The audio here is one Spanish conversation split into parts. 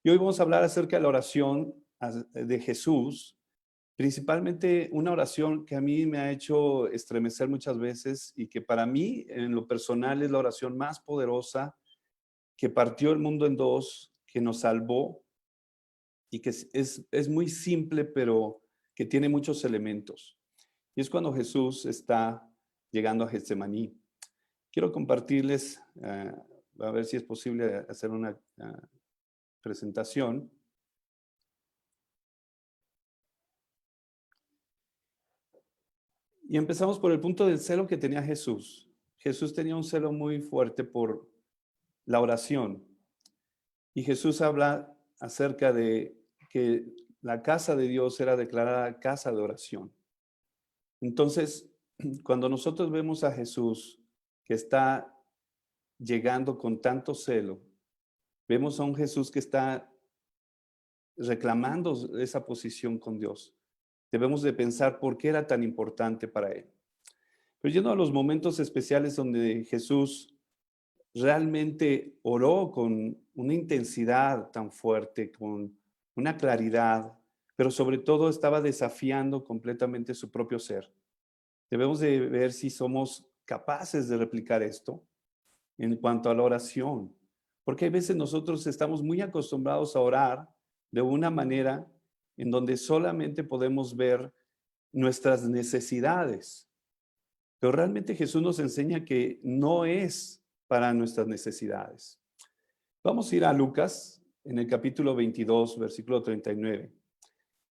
Y hoy vamos a hablar acerca de la oración de Jesús, principalmente una oración que a mí me ha hecho estremecer muchas veces y que para mí, en lo personal, es la oración más poderosa que partió el mundo en dos, que nos salvó y que es muy simple, pero que tiene muchos elementos. Y es cuando Jesús está llegando a Getsemaní. Quiero compartirles, a ver si es posible hacer una presentación. Y empezamos por el punto del celo que tenía Jesús. Jesús tenía un celo muy fuerte por la oración. Y Jesús habla acerca de que la casa de Dios era declarada casa de oración. Entonces, cuando nosotros vemos a Jesús que está llegando con tanto celo, vemos a un Jesús que está reclamando esa posición con Dios. Debemos de pensar por qué era tan importante para él. Pero yendo a los momentos especiales donde Jesús realmente oró con una intensidad tan fuerte, con una claridad, pero sobre todo estaba desafiando completamente su propio ser. Debemos de ver si somos capaces de replicar esto en cuanto a la oración, porque hay veces nosotros estamos muy acostumbrados a orar de una manera en donde solamente podemos ver nuestras necesidades. Pero realmente Jesús nos enseña que no es para nuestras necesidades. Vamos a ir a Lucas en el capítulo 22, versículo 39.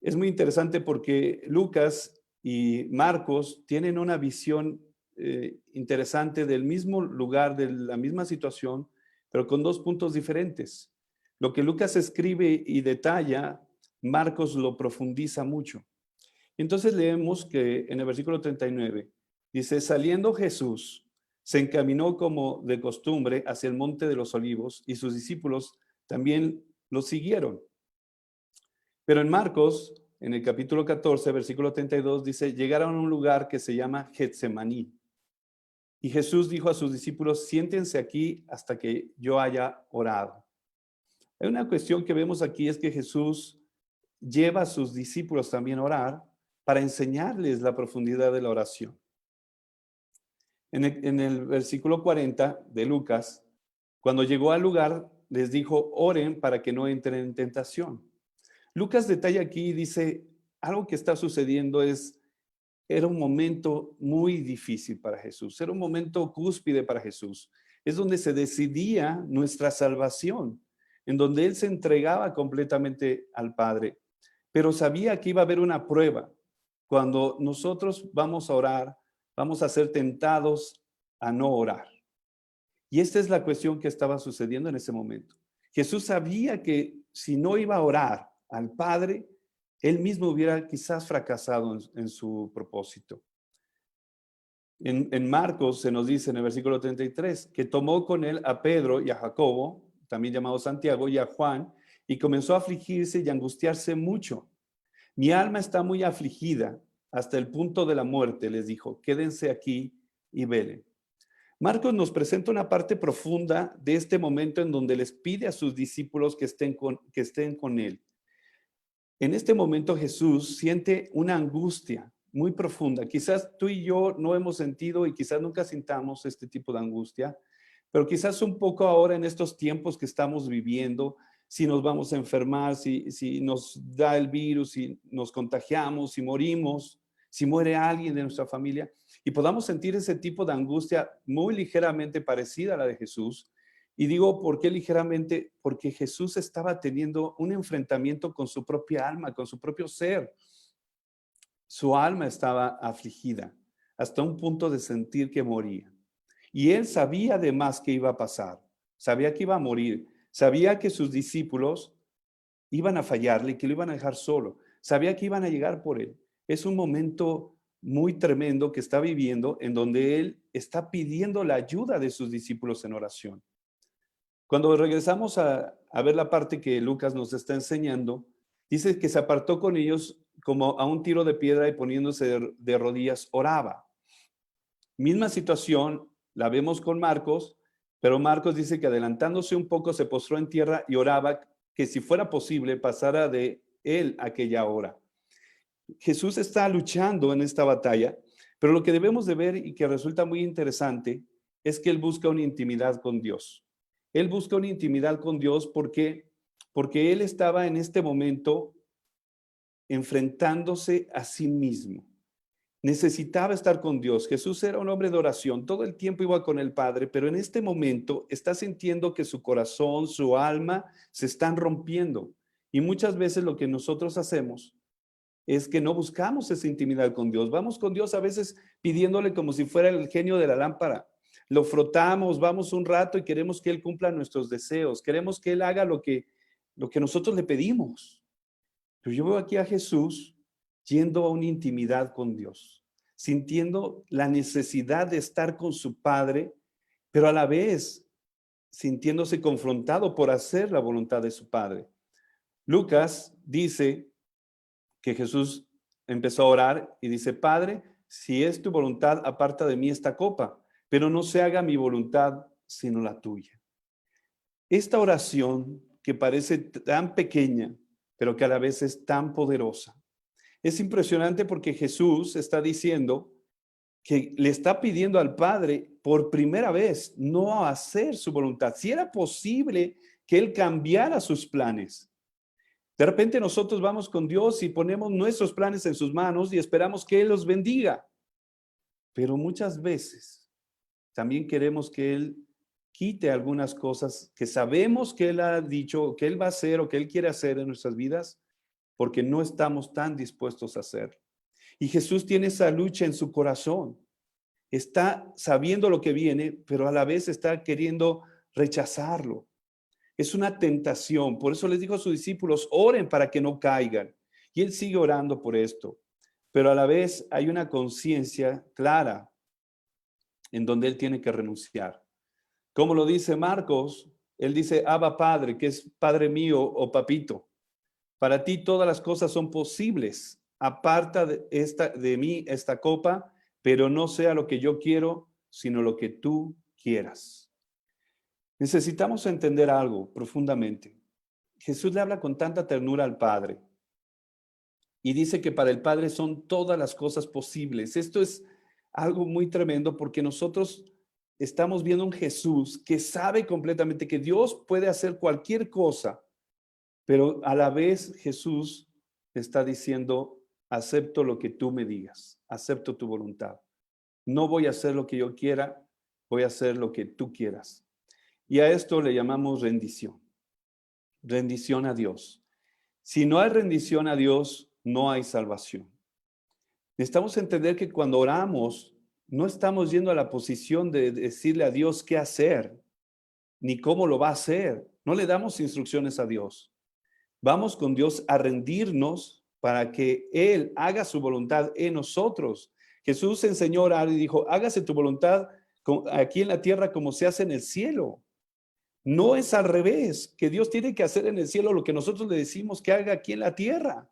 Es muy interesante porque Lucas y Marcos tienen una visión interesante del mismo lugar, de la misma situación, pero con dos puntos diferentes. Lo que Lucas escribe y detalla, Marcos lo profundiza mucho. Entonces leemos que en el versículo 39 dice, saliendo Jesús, se encaminó como de costumbre hacia el monte de los olivos y sus discípulos también lo siguieron. Pero en Marcos, en el capítulo 14, versículo 32, dice, llegaron a un lugar que se llama Getsemaní. Y Jesús dijo a sus discípulos, siéntense aquí hasta que yo haya orado. Hay una cuestión que vemos aquí, es que Jesús lleva a sus discípulos también a orar para enseñarles la profundidad de la oración. En el versículo 40 de Lucas, cuando llegó al lugar, les dijo, oren para que no entren en tentación. Lucas detalla aquí y dice, algo que está sucediendo era un momento muy difícil para Jesús, era un momento cúspide para Jesús. Es donde se decidía nuestra salvación, en donde Él se entregaba completamente al Padre, pero sabía que iba a haber una prueba. Cuando nosotros vamos a orar, vamos a ser tentados a no orar. Y esta es la cuestión que estaba sucediendo en ese momento. Jesús sabía que si no iba a orar al Padre, él mismo hubiera quizás fracasado en su propósito. En Marcos se nos dice en el versículo 33 que tomó con él a Pedro y a Jacobo, también llamado Santiago, y a Juan, y comenzó a afligirse y angustiarse mucho. Mi alma está muy afligida hasta el punto de la muerte, les dijo, quédense aquí y velen. Marcos nos presenta una parte profunda de este momento en donde les pide a sus discípulos que estén con él. En este momento Jesús siente una angustia muy profunda. Quizás tú y yo no hemos sentido y quizás nunca sintamos este tipo de angustia, pero quizás un poco ahora en estos tiempos que estamos viviendo, si nos vamos a enfermar, si nos da el virus, si nos contagiamos, si morimos, si muere alguien de nuestra familia, y podamos sentir ese tipo de angustia muy ligeramente parecida a la de Jesús. Y digo, ¿por qué ligeramente? Porque Jesús estaba teniendo un enfrentamiento con su propia alma, con su propio ser. Su alma estaba afligida hasta un punto de sentir que moría. Y él sabía además que iba a pasar, sabía que iba a morir, sabía que sus discípulos iban a fallarle y que lo iban a dejar solo, sabía que iban a llegar por él. Es un momento muy tremendo que está viviendo en donde él está pidiendo la ayuda de sus discípulos en oración. Cuando regresamos a ver la parte que Lucas nos está enseñando, dice que se apartó con ellos como a un tiro de piedra y poniéndose de rodillas oraba. Misma situación la vemos con Marcos, pero Marcos dice que adelantándose un poco se postró en tierra y oraba que si fuera posible pasara de él aquella hora. Jesús está luchando en esta batalla, pero lo que debemos de ver y que resulta muy interesante es que él busca una intimidad con Dios. Él busca una intimidad con Dios porque él estaba en este momento enfrentándose a sí mismo. Necesitaba estar con Dios. Jesús era un hombre de oración, todo el tiempo iba con el Padre, pero en este momento está sintiendo que su corazón, su alma se están rompiendo. Y muchas veces lo que nosotros hacemos es que no buscamos esa intimidad con Dios. Vamos con Dios a veces pidiéndole como si fuera el genio de la lámpara. Lo frotamos, vamos un rato y queremos que Él cumpla nuestros deseos. Queremos que Él haga lo que nosotros le pedimos. Pero yo veo aquí a Jesús yendo a una intimidad con Dios, sintiendo la necesidad de estar con su Padre, pero a la vez sintiéndose confrontado por hacer la voluntad de su Padre. Lucas dice que Jesús empezó a orar y dice: Padre, si es tu voluntad, aparta de mí esta copa, pero no se haga mi voluntad sino la tuya. Esta oración que parece tan pequeña, pero que a la vez es tan poderosa. Es impresionante porque Jesús está diciendo que le está pidiendo al Padre por primera vez no hacer su voluntad. Si era posible que Él cambiara sus planes. De repente nosotros vamos con Dios y ponemos nuestros planes en sus manos y esperamos que Él los bendiga. Pero muchas veces también queremos que Él quite algunas cosas que sabemos que Él ha dicho, que Él va a hacer o que Él quiere hacer en nuestras vidas, porque no estamos tan dispuestos a hacer. Y Jesús tiene esa lucha en su corazón. Está sabiendo lo que viene, pero a la vez está queriendo rechazarlo. Es una tentación. Por eso les dijo a sus discípulos: oren para que no caigan. Y él sigue orando por esto. Pero a la vez hay una conciencia clara en donde él tiene que renunciar. Como lo dice Marcos, él dice: Abba Padre, que es Padre mío o Papito. Para ti todas las cosas son posibles. Aparta de mí esta copa, pero no sea lo que yo quiero, sino lo que tú quieras. Necesitamos entender algo profundamente. Jesús le habla con tanta ternura al Padre y dice que para el Padre son todas las cosas posibles. Esto es algo muy tremendo porque nosotros estamos viendo un Jesús que sabe completamente que Dios puede hacer cualquier cosa, pero a la vez Jesús está diciendo: acepto lo que tú me digas, acepto tu voluntad. No voy a hacer lo que yo quiera, voy a hacer lo que tú quieras. Y a esto le llamamos rendición. Rendición a Dios. Si no hay rendición a Dios, no hay salvación. Necesitamos entender que cuando oramos, no estamos yendo a la posición de decirle a Dios qué hacer, ni cómo lo va a hacer. No le damos instrucciones a Dios. Vamos con Dios a rendirnos para que Él haga su voluntad en nosotros. Jesús enseñó a orar y dijo: hágase tu voluntad aquí en la tierra como se hace en el cielo. No es al revés, que Dios tiene que hacer en el cielo lo que nosotros le decimos que haga aquí en la tierra.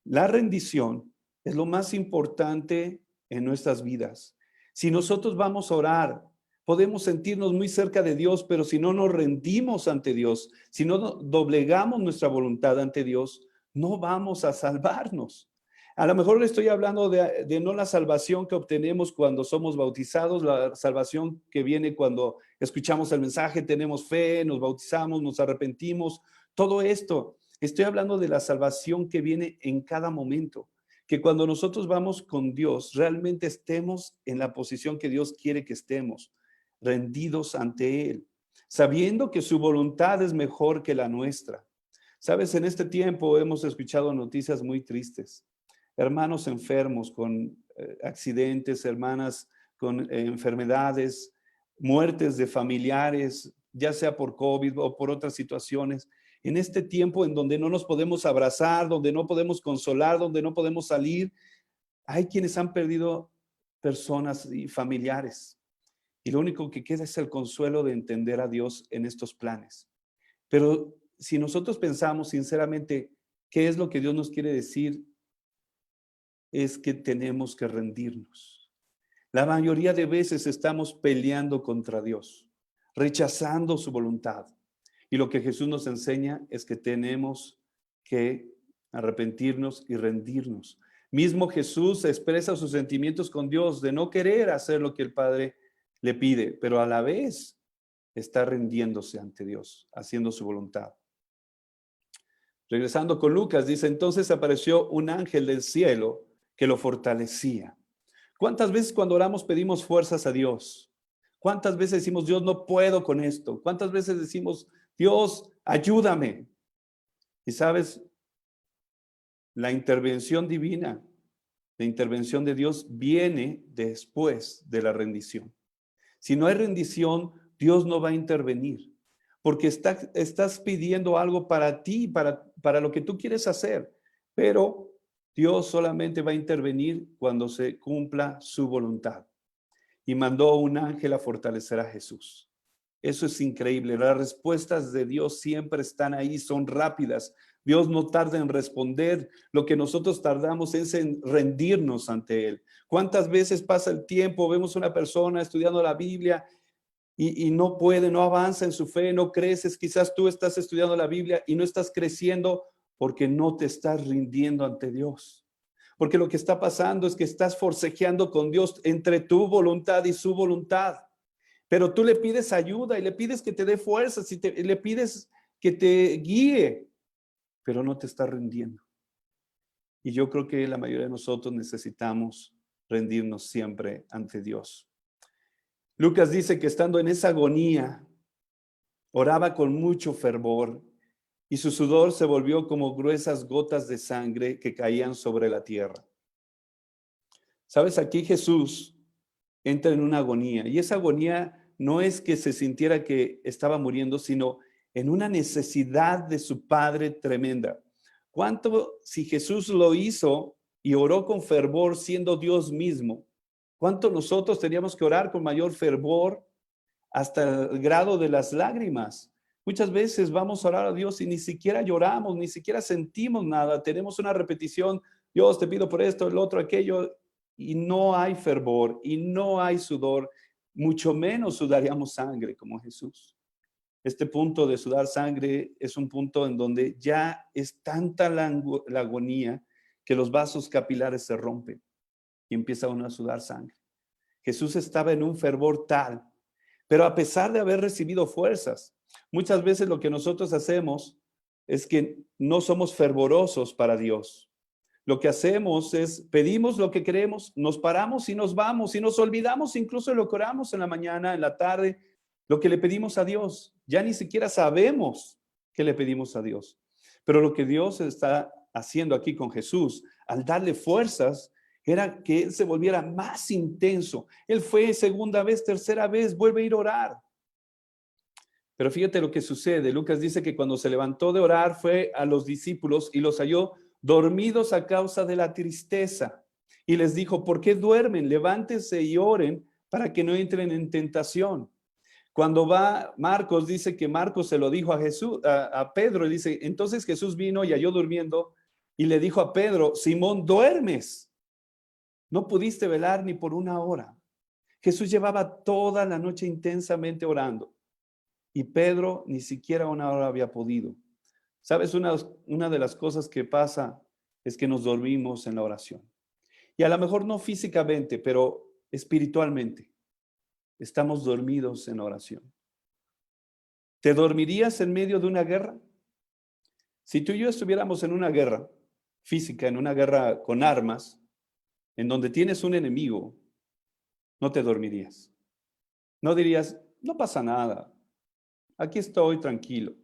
La rendición es lo más importante en nuestras vidas. Si nosotros vamos a orar, podemos sentirnos muy cerca de Dios, pero si no nos rendimos ante Dios, si no doblegamos nuestra voluntad ante Dios, no vamos a salvarnos. A lo mejor le estoy hablando de no la salvación que obtenemos cuando somos bautizados, la salvación que viene cuando escuchamos el mensaje, tenemos fe, nos bautizamos, nos arrepentimos, todo esto. Estoy hablando de la salvación que viene en cada momento, que cuando nosotros vamos con Dios, realmente estemos en la posición que Dios quiere que estemos, rendidos ante Él, sabiendo que su voluntad es mejor que la nuestra. Sabes, en este tiempo hemos escuchado noticias muy tristes. Hermanos enfermos con accidentes, hermanas con enfermedades, muertes de familiares, ya sea por COVID o por otras situaciones. En este tiempo en donde no nos podemos abrazar, donde no podemos consolar, donde no podemos salir, hay quienes han perdido personas y familiares. Y lo único que queda es el consuelo de entender a Dios en estos planes. Pero si nosotros pensamos sinceramente qué es lo que Dios nos quiere decir, es que tenemos que rendirnos. La mayoría de veces estamos peleando contra Dios, rechazando su voluntad. Y lo que Jesús nos enseña es que tenemos que arrepentirnos y rendirnos. Mismo Jesús expresa sus sentimientos con Dios de no querer hacer lo que el Padre le pide, pero a la vez está rindiéndose ante Dios, haciendo su voluntad. Regresando con Lucas, dice, entonces apareció un ángel del cielo que lo fortalecía. ¿Cuántas veces cuando oramos pedimos fuerzas a Dios? ¿Cuántas veces decimos, Dios, no puedo con esto? ¿Cuántas veces decimos, Dios, ayúdame? Y sabes, la intervención divina, la intervención de Dios viene después de la rendición. Si no hay rendición, Dios no va a intervenir, porque estás pidiendo algo para ti, para lo que tú quieres hacer, pero Dios solamente va a intervenir cuando se cumpla su voluntad. Y mandó un ángel a fortalecer a Jesús. Eso es increíble. Las respuestas de Dios siempre están ahí, son rápidas. Dios no tarda en responder. Lo que nosotros tardamos es en rendirnos ante Él. ¿Cuántas veces pasa el tiempo? Vemos una persona estudiando la Biblia y no puede, no avanza en su fe, no creces. Quizás tú estás estudiando la Biblia y no estás creciendo porque no te estás rindiendo ante Dios. Porque lo que está pasando es que estás forcejeando con Dios entre tu voluntad y su voluntad. Pero tú le pides ayuda y le pides que te dé fuerzas y le pides que te guíe, pero no te está rindiendo. Y yo creo que la mayoría de nosotros necesitamos rendirnos siempre ante Dios. Lucas dice que estando en esa agonía, oraba con mucho fervor y su sudor se volvió como gruesas gotas de sangre que caían sobre la tierra. ¿Sabes? Aquí Jesús entra en una agonía y esa agonía no es que se sintiera que estaba muriendo, sino en una necesidad de su Padre tremenda. ¿Cuánto si Jesús lo hizo y oró con fervor siendo Dios mismo? ¿Cuánto nosotros teníamos que orar con mayor fervor hasta el grado de las lágrimas? Muchas veces vamos a orar a Dios y ni siquiera lloramos, ni siquiera sentimos nada. Tenemos una repetición, Dios te pido por esto, el otro, aquello, y no hay fervor y no hay sudor, mucho menos sudaríamos sangre como Jesús. Este punto de sudar sangre es un punto en donde ya es tanta la agonía que los vasos capilares se rompen y empieza uno a sudar sangre. Jesús estaba en un fervor tal, pero a pesar de haber recibido fuerzas, muchas veces lo que nosotros hacemos es que no somos fervorosos para Dios. Lo que hacemos es pedimos lo que queremos, nos paramos y nos vamos y nos olvidamos incluso de lo que oramos en la mañana, en la tarde, lo que le pedimos a Dios. Ya ni siquiera sabemos qué le pedimos a Dios. Pero lo que Dios está haciendo aquí con Jesús, al darle fuerzas, era que Él se volviera más intenso. Él fue segunda vez, tercera vez, vuelve a ir a orar. Pero fíjate lo que sucede. Lucas dice que cuando se levantó de orar fue a los discípulos y los halló dormidos a causa de la tristeza. Y les dijo, ¿por qué duermen? Levántense y oren para que no entren en tentación. Cuando va Marcos, dice que Marcos se lo dijo a Jesús, a Pedro, y dice, entonces Jesús vino y halló durmiendo y le dijo a Pedro, Simón, ¿duermes? No pudiste velar ni por una hora. Jesús llevaba toda la noche intensamente orando. Y Pedro ni siquiera una hora había podido. ¿Sabes? Una de las cosas que pasa es que nos dormimos en la oración. Y a lo mejor no físicamente, pero espiritualmente. Estamos dormidos en la oración. ¿Te dormirías en medio de una guerra? Si tú y yo estuviéramos en una guerra física, en una guerra con armas, en donde tienes un enemigo, no te dormirías. No dirías, no pasa nada, aquí estoy tranquilo.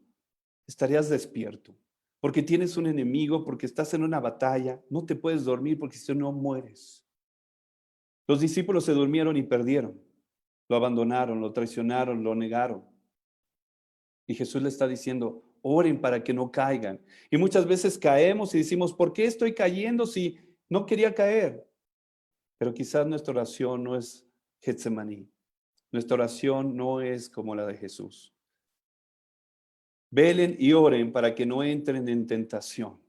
Estarías despierto, porque tienes un enemigo, porque estás en una batalla, no te puedes dormir porque si no mueres. Los discípulos se durmieron y perdieron, lo abandonaron, lo traicionaron, lo negaron. Y Jesús le está diciendo, oren para que no caigan. Y muchas veces caemos y decimos, ¿por qué estoy cayendo si no quería caer? Pero quizás nuestra oración no es Getsemaní. Nuestra oración no es como la de Jesús. Velen y oren para que no entren en tentación.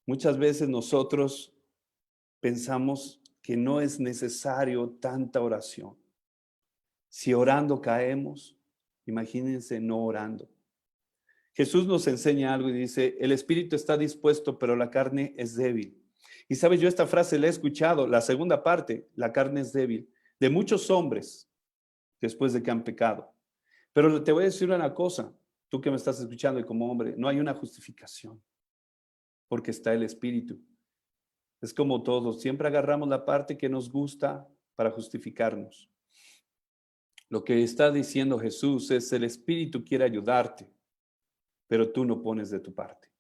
Muchas veces nosotros pensamos que no es necesario tanta oración. Si orando caemos, Imagínense no orando. Jesús nos enseña algo y dice, el espíritu está dispuesto, pero la carne es débil. Y sabes, yo esta frase la he escuchado, la segunda parte, la carne es débil, de muchos hombres después de que han pecado. Pero te voy a decir una cosa, tú que me estás escuchando y como hombre, no hay una justificación, porque está el espíritu. Es como todos, siempre agarramos la parte que nos gusta para justificarnos. Lo que está diciendo Jesús es, el espíritu quiere ayudarte, pero tú no pones de tu parte.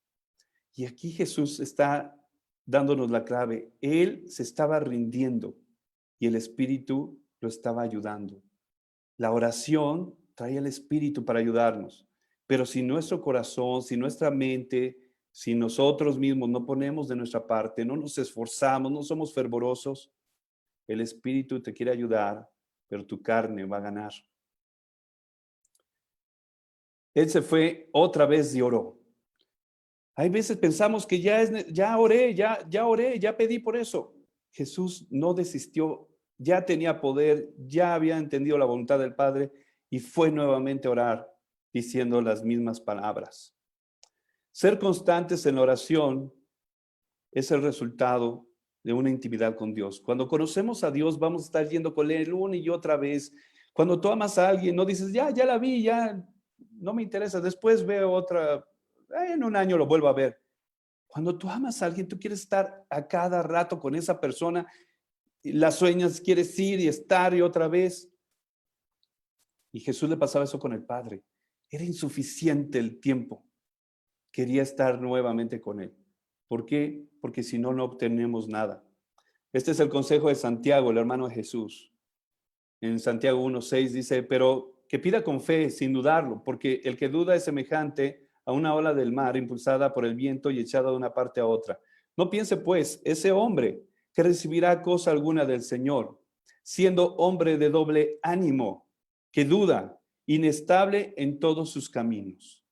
Y aquí Jesús está dándonos la clave. Él se estaba rindiendo y el espíritu lo estaba ayudando. La oración trae el espíritu para ayudarnos, pero si nuestro corazón, si nuestra mente, si nosotros mismos no ponemos de nuestra parte, no nos esforzamos, no somos fervorosos, el espíritu te quiere ayudar, pero tu carne va a ganar. Él se fue otra vez y oró. Hay veces pensamos que ya oré, ya pedí por eso. Jesús no desistió, ya tenía poder, ya había entendido la voluntad del Padre y fue nuevamente a orar diciendo las mismas palabras. Ser constantes en la oración es el resultado de una intimidad con Dios. Cuando conocemos a Dios, vamos a estar yendo con Él una y otra vez. Cuando tú amas a alguien, no dices, ya la vi, ya no me interesa, después veo otra, en un año lo vuelvo a ver. Cuando tú amas a alguien, tú quieres estar a cada rato con esa persona, y la sueñas, quieres ir y estar y otra vez. Y Jesús le pasaba eso con el Padre. Era insuficiente el tiempo. Quería estar nuevamente con Él. ¿Por qué? Porque si no, no obtenemos nada. Este es el consejo de Santiago, el hermano de Jesús. En Santiago 1:6 dice, pero que pida con fe, sin dudarlo, porque el que duda es semejante a una ola del mar impulsada por el viento y echada de una parte a otra. No piense pues ese hombre que recibirá cosa alguna del Señor, siendo hombre de doble ánimo, que duda, inestable en todos sus caminos.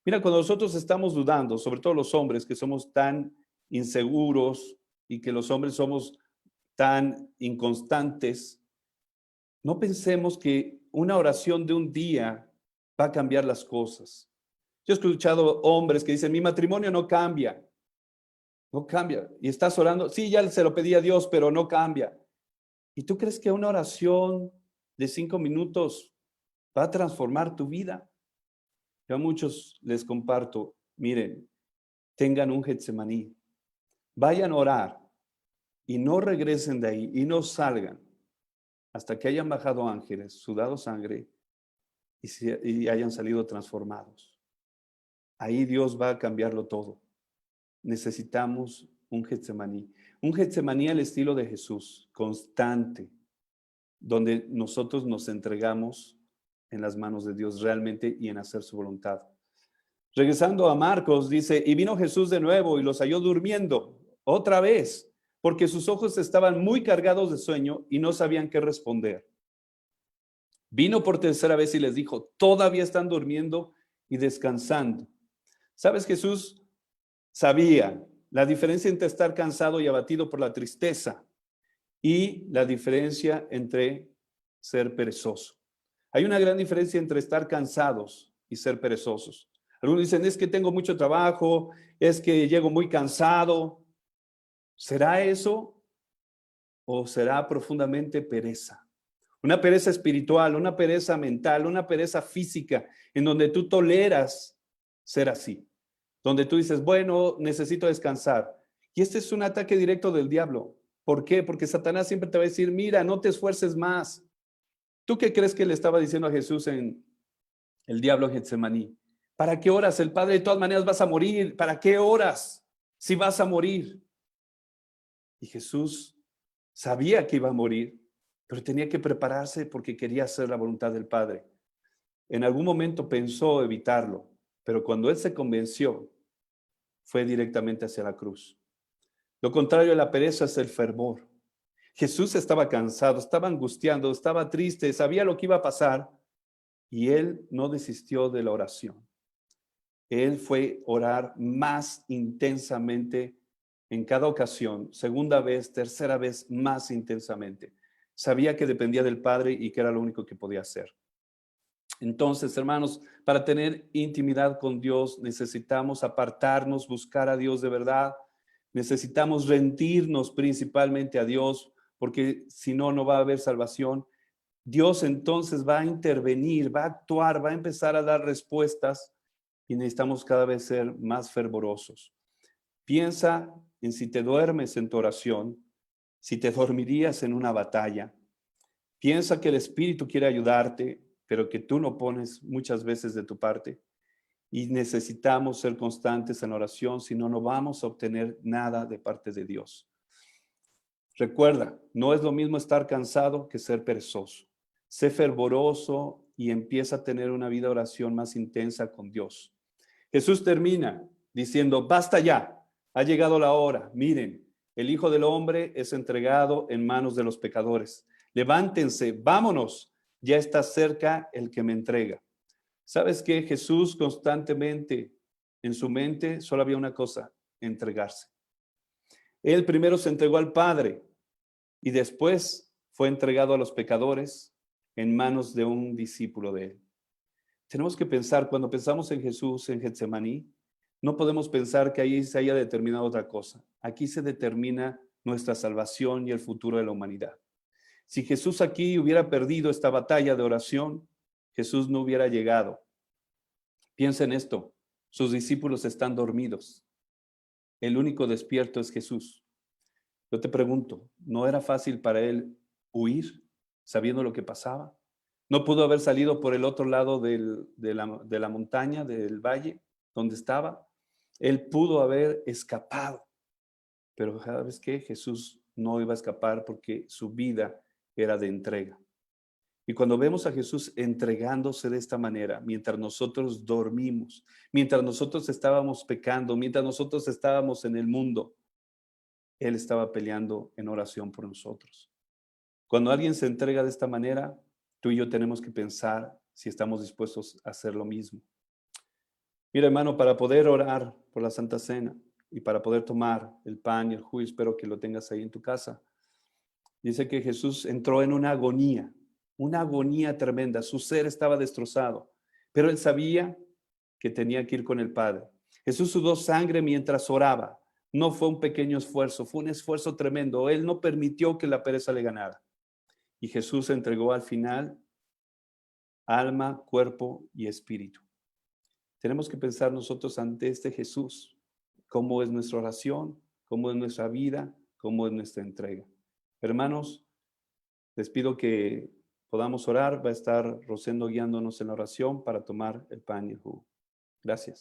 Mira, cuando nosotros estamos dudando, sobre todo los hombres que somos tan inseguros y que los hombres somos tan inconstantes, no pensemos que una oración de un día va a cambiar las cosas. Yo he escuchado hombres que dicen, mi matrimonio no cambia. No cambia. Y estás orando, sí, ya se lo pedí a Dios, pero no cambia. ¿Y tú crees que una oración de 5 minutos va a transformar tu vida? Yo a muchos les comparto, miren, tengan un Getsemaní, vayan a orar y no regresen de ahí y no salgan hasta que hayan bajado ángeles, sudado sangre y hayan salido transformados. Ahí Dios va a cambiarlo todo. Necesitamos un Getsemaní al estilo de Jesús, constante, donde nosotros nos entregamos en las manos de Dios realmente y en hacer su voluntad. Regresando a Marcos, dice, y vino Jesús de nuevo y los halló durmiendo otra vez, porque sus ojos estaban muy cargados de sueño y no sabían qué responder. Vino por tercera vez y les dijo, todavía están durmiendo y descansando. ¿Sabes? Jesús sabía la diferencia entre estar cansado y abatido por la tristeza y la diferencia entre ser perezoso. Hay una gran diferencia entre estar cansados y ser perezosos. Algunos dicen, es que tengo mucho trabajo, es que llego muy cansado. ¿Será eso o será profundamente pereza? Una pereza espiritual, una pereza mental, una pereza física, en donde tú toleras ser así. Donde tú dices, bueno, necesito descansar. Y este es un ataque directo del diablo. ¿Por qué? Porque Satanás siempre te va a decir, mira, no te esfuerces más. ¿Tú qué crees que le estaba diciendo a Jesús en el diablo en Getsemaní? ¿Para qué oras? El Padre de todas maneras vas a morir. ¿Para qué oras si vas a morir? Y Jesús sabía que iba a morir, pero tenía que prepararse porque quería hacer la voluntad del Padre. En algún momento pensó evitarlo, pero cuando él se convenció, fue directamente hacia la cruz. Lo contrario de la pereza es el fervor. Jesús estaba cansado, estaba angustiado, estaba triste, sabía lo que iba a pasar y él no desistió de la oración. Él fue orar más intensamente en cada ocasión, segunda vez, tercera vez, más intensamente. Sabía que dependía del Padre y que era lo único que podía hacer. Entonces, hermanos, para tener intimidad con Dios necesitamos apartarnos, buscar a Dios de verdad. Necesitamos rendirnos principalmente a Dios, porque si no, no va a haber salvación. Dios entonces va a intervenir, va a actuar, va a empezar a dar respuestas y necesitamos cada vez ser más fervorosos. Piensa en si te duermes en tu oración, si te dormirías en una batalla. Piensa que el Espíritu quiere ayudarte, pero que tú no pones muchas veces de tu parte. Y necesitamos ser constantes en oración, si no, no vamos a obtener nada de parte de Dios. Recuerda, no es lo mismo estar cansado que ser perezoso. Sé fervoroso y empieza a tener una vida de oración más intensa con Dios. Jesús termina diciendo, basta ya, ha llegado la hora. Miren, el Hijo del Hombre es entregado en manos de los pecadores. Levántense, vámonos, ya está cerca el que me entrega. ¿Sabes qué? Jesús constantemente en su mente solo había una cosa, entregarse. Él primero se entregó al Padre y después fue entregado a los pecadores en manos de un discípulo de él. Tenemos que pensar, cuando pensamos en Jesús en Getsemaní, no podemos pensar que ahí se haya determinado otra cosa. Aquí se determina nuestra salvación y el futuro de la humanidad. Si Jesús aquí hubiera perdido esta batalla de oración, Jesús no hubiera llegado. Piensa en esto, sus discípulos están dormidos. El único despierto es Jesús. Yo te pregunto, ¿no era fácil para él huir sabiendo lo que pasaba? ¿No pudo haber salido por el otro lado de la montaña, del valle, donde estaba? Él pudo haber escapado, pero ¿sabes qué? Jesús no iba a escapar porque su vida era de entrega. Y cuando vemos a Jesús entregándose de esta manera, mientras nosotros dormimos, mientras nosotros estábamos pecando, mientras nosotros estábamos en el mundo, Él estaba peleando en oración por nosotros. Cuando alguien se entrega de esta manera, tú y yo tenemos que pensar si estamos dispuestos a hacer lo mismo. Mira, hermano, para poder orar por la Santa Cena y para poder tomar el pan y el jugo, espero que lo tengas ahí en tu casa. Dice que Jesús entró en una agonía tremenda. Su ser estaba destrozado, pero él sabía que tenía que ir con el Padre. Jesús sudó sangre mientras oraba. No fue un pequeño esfuerzo, fue un esfuerzo tremendo. Él no permitió que la pereza le ganara. Y Jesús se entregó al final alma, cuerpo y espíritu. Tenemos que pensar nosotros ante este Jesús, cómo es nuestra oración, cómo es nuestra vida, cómo es nuestra entrega. Hermanos, les pido que podamos orar. Va a estar Rosendo guiándonos en la oración para tomar el pan y el jugo. Gracias.